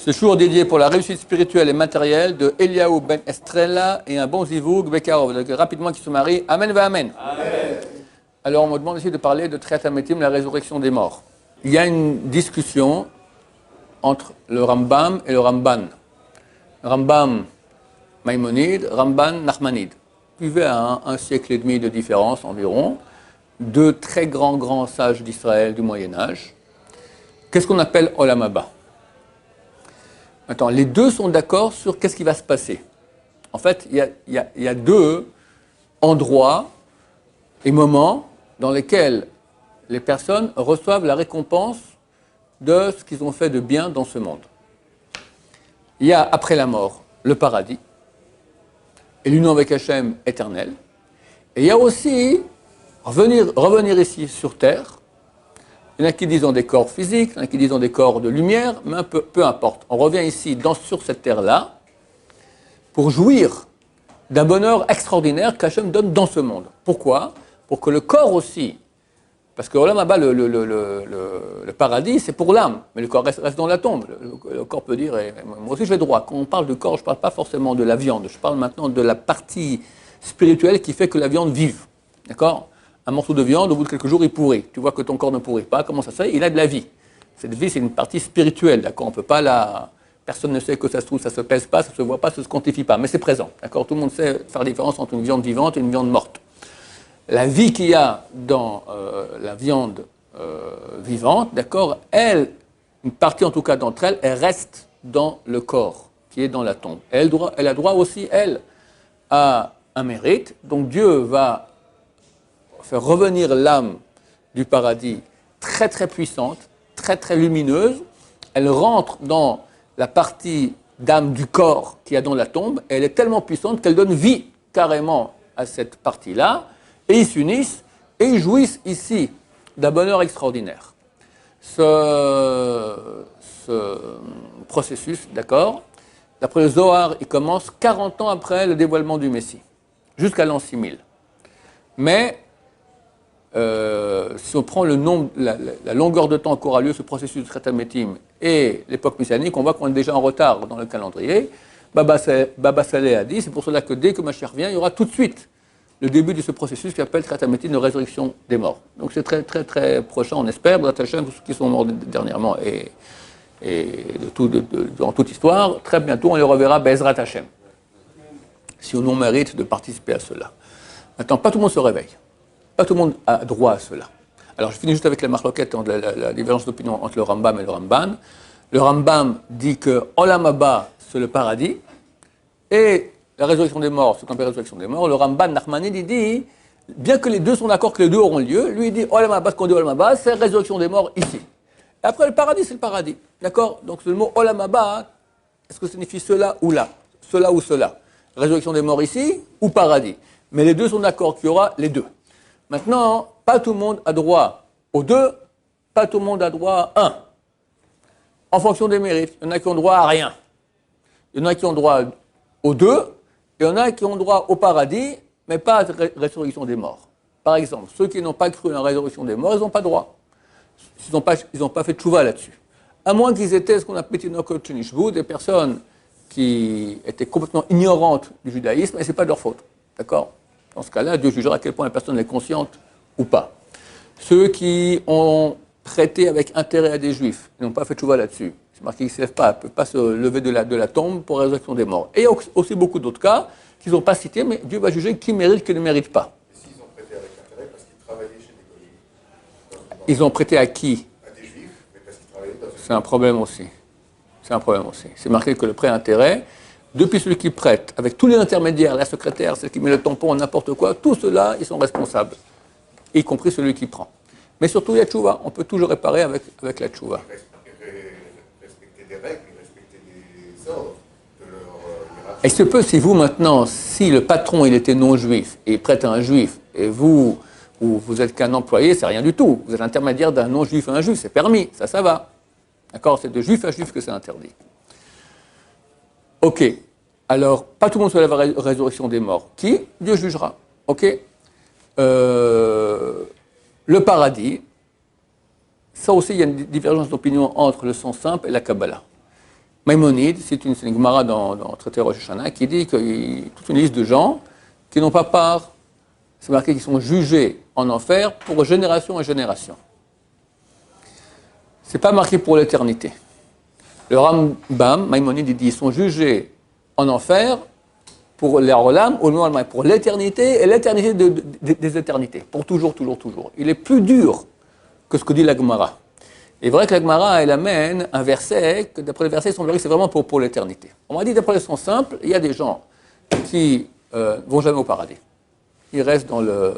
Ce jour dédié pour la réussite spirituelle et matérielle de Eliaou Ben Estrella et un bon zivoug Bekarov. Donc, rapidement qui se marient. Amen va Amen. Amen. Alors on me demande ici de parler de Triat HaMetim, la résurrection des morts. Il y a une discussion entre le Rambam et le Ramban. Rambam Maïmonide, Ramban Nachmanide. Ils vivaient à un siècle et demi de différence environ. Deux très grands sages d'Israël du Moyen-Âge. Qu'est-ce qu'on appelle Olam Haba? Maintenant, les deux sont d'accord sur qu'est-ce qui va se passer. En fait, il y a deux endroits et moments dans lesquels les personnes reçoivent la récompense de ce qu'ils ont fait de bien dans ce monde. Il y a, après la mort, le paradis et l'union avec Hachem éternelle. Et il y a aussi revenir ici sur Terre. Il y en a qui disent dans des corps physiques, il y en a qui disent dans des corps de lumière, mais peu importe. On revient ici sur cette terre-là pour jouir d'un bonheur extraordinaire qu'Hachem donne dans ce monde. Pourquoi? Pour que le corps aussi, parce que Olam Haba, le paradis, c'est pour l'âme, mais le corps reste dans la tombe. Le corps peut dire, et moi aussi j'ai droit, quand on parle de corps, je ne parle pas forcément de la viande, je parle maintenant de la partie spirituelle qui fait que la viande vive. D'accord? Un morceau de viande, au bout de quelques jours, il pourrit. Tu vois que ton corps ne pourrit pas. Comment ça se fait? Il a de la vie. Cette vie, c'est une partie spirituelle, d'accord? On peut pas la... Personne ne sait que ça se trouve, ça se pèse pas, ça se voit pas, ça se quantifie pas. Mais c'est présent, d'accord? Tout le monde sait faire la différence entre une viande vivante et une viande morte. La vie qu'il y a dans la viande vivante, d'accord? Elle, une partie en tout cas d'entre elles, elle reste dans le corps, qui est dans la tombe. Elle a droit aussi, elle, à un mérite. Donc Dieu va faire revenir l'âme du paradis très puissante, très lumineuse. Elle rentre dans la partie d'âme du corps qu'il y a dans la tombe, et elle est tellement puissante qu'elle donne vie carrément à cette partie-là, et ils s'unissent, et ils jouissent ici d'un bonheur extraordinaire. Ce processus, d'accord, d'après le Zohar, il commence 40 ans après le dévoilement du Messie, jusqu'à l'an 6000. Mais si on prend la longueur de temps qu'aura lieu ce processus de Triat HaMetim et l'époque messianique, on voit qu'on est déjà en retard dans le calendrier. Baba Saleh a dit, c'est pour cela que dès que Mashiach vient, il y aura tout de suite le début de ce processus qui s'appelle Triat HaMetim de résurrection des morts. Donc c'est très prochain, on espère, tous ceux qui sont morts dernièrement et dans toute histoire, très bientôt on les reverra Be'ezrat Hashem, si on mérite de participer à cela. Maintenant, pas tout le monde se réveille. Pas tout le monde a droit à cela. Alors, je finis juste avec la marloquette, la divergence d'opinion entre le Rambam et le Ramban. Le Rambam dit que Olam Haba, c'est le paradis, et la résurrection des morts, c'est qu'on appelle la résurrection des morts. Le Ramban Nachmanide, il dit, bien que les deux sont d'accord que les deux auront lieu, lui, il dit Olam Haba, ce qu'on dit Olam Haba, c'est la résurrection des morts ici. Et après, le paradis, c'est le paradis. D'accord? Donc, le mot Olam Haba, est-ce que ça signifie cela ou là? Cela ou cela? Résurrection des morts ici ou paradis? Mais les deux sont d'accord qu'il y aura les deux. Maintenant, pas tout le monde a droit aux deux, pas tout le monde a droit à un. En fonction des mérites, il y en a qui ont droit à rien. Il y en a qui ont droit aux deux, et il y en a qui ont droit au paradis, mais pas à la résurrection des morts. Par exemple, ceux qui n'ont pas cru à la résurrection des morts, ils n'ont pas droit. Ils n'ont pas fait tchouva là-dessus. À moins qu'ils étaient ce qu'on appelle des personnes qui étaient complètement ignorantes du judaïsme, et ce n'est pas de leur faute. D'accord? Dans ce cas-là, Dieu jugera à quel point la personne est consciente ou pas. Ceux qui ont prêté avec intérêt à des juifs, ils n'ont pas fait tchouva là-dessus. C'est marqué qu'ils ne se lèvent pas, ils ne peuvent pas se lever de la tombe pour la résurrection des morts. Et il y a aussi beaucoup d'autres cas qu'ils n'ont pas cités, mais Dieu va juger qui mérite, qui ne mérite pas. Et s'ils ont prêté avec intérêt parce qu'ils travaillaient chez des goyim? Ils ont prêté à qui? À des juifs, mais parce qu'ils travaillaient dans une... C'est un problème aussi. C'est un problème aussi. C'est marqué que le prêt-intérêt, depuis celui qui prête, avec tous les intermédiaires, la secrétaire, celle qui met le tampon, n'importe quoi, tous ceux-là, ils sont responsables, y compris celui qui prend. Mais surtout, il y a tchouva. On peut toujours réparer avec la tchouva. Respecter des règles, respecter des ordres de leur Et il se peut, si vous, maintenant, si le patron, il était non-juif, et il prête à un juif, et vous êtes qu'un employé, c'est rien du tout. Vous êtes intermédiaire d'un non-juif à un juif, c'est permis, ça va. D'accord? C'est de juif à juif que c'est interdit. Ok. Alors, pas tout le monde se lève à la résurrection des morts. Qui? Dieu jugera. Ok? Le paradis, ça aussi, il y a une divergence d'opinion entre le sens simple et la Kabbalah. Maïmonide, c'est une Gemara dans le traité Rosh Hashanah qui dit qu'il y a toute une liste de gens qui n'ont pas part, c'est marqué qu'ils sont jugés en enfer pour génération en génération. C'est pas marqué pour l'éternité. Le Rambam, Maïmonide, il dit qu'ils sont jugés en enfer pour l'Olam, au loin, pour l'éternité et l'éternité des éternités, pour toujours, toujours, toujours. Il est plus dur que ce que dit la Gemara. Il est vrai que la Gemara, elle amène un verset, que d'après le verset, son c'est vraiment pour l'éternité. On m'a dit, d'après le sens simple, il y a des gens qui vont jamais au paradis. Ils restent dans le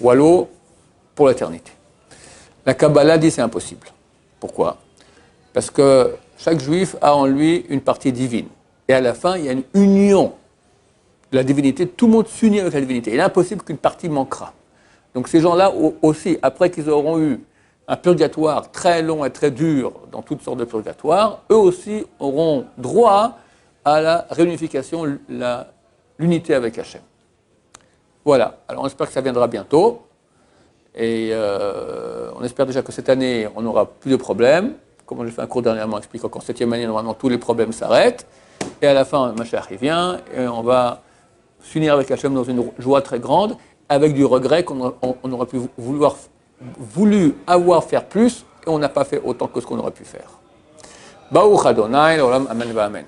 wallow pour l'éternité. La Kabbalah dit c'est impossible. Pourquoi? Parce que chaque juif a en lui une partie divine. Et à la fin, il y a une union de la divinité. Tout le monde s'unit avec la divinité. Il est impossible qu'une partie manquera. Donc ces gens-là aussi, après qu'ils auront eu un purgatoire très long et très dur dans toutes sortes de purgatoires, eux aussi auront droit à la réunification, l'unité avec Hachem. Voilà, alors on espère que ça viendra bientôt, et on espère déjà que cette année, on n'aura plus de problèmes, comme j'ai fait un cours dernièrement expliquant qu'en 7e année, normalement, tous les problèmes s'arrêtent, et à la fin, Mashiach il vient, et on va s'unir avec Hachem dans une joie très grande, avec du regret qu'on aurait pu voulu avoir faire plus, et on n'a pas fait autant que ce qu'on aurait pu faire. Baruch Adonai, l'olam, amen, va amen.